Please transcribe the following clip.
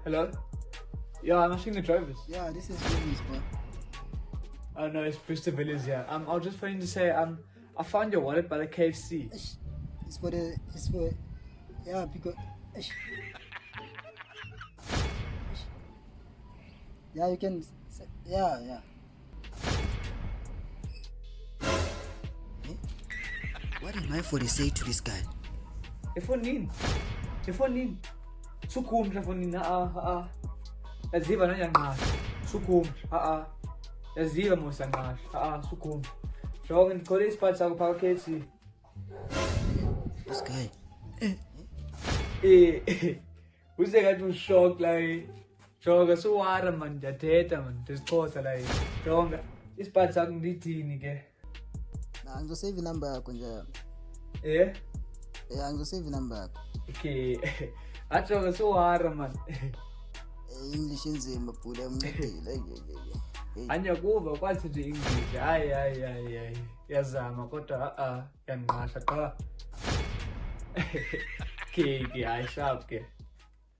Hello? Yeah, I'm asking the Jovis. Yeah, this is Jovis, bro. Oh no, it's Mr. Villiers here. I was just trying to say, I found your wallet by the KFC. It's for, yeah, because, yeah, you can, yeah. What am I for to say to this guy? Efonin. Sukum siya fonin na Yaziva na yang mas. Sukum. Yaziva mo sa mas. Sukum. So, ang kolis pa sa KFC. This guy. Who's the guy to shock like? Shock so wara man jateta man. This cosa like. Shock. Is pa sa diti ni ke. Nah, I'm just saving number kunja. Yeah, I'm just saving number. Okay. Acho so wara man. English nzima pula mngedile. Anya kuba kwathi nje English. Ay. Yazama kodwa yanqasha qha. Ke ay sharp ke.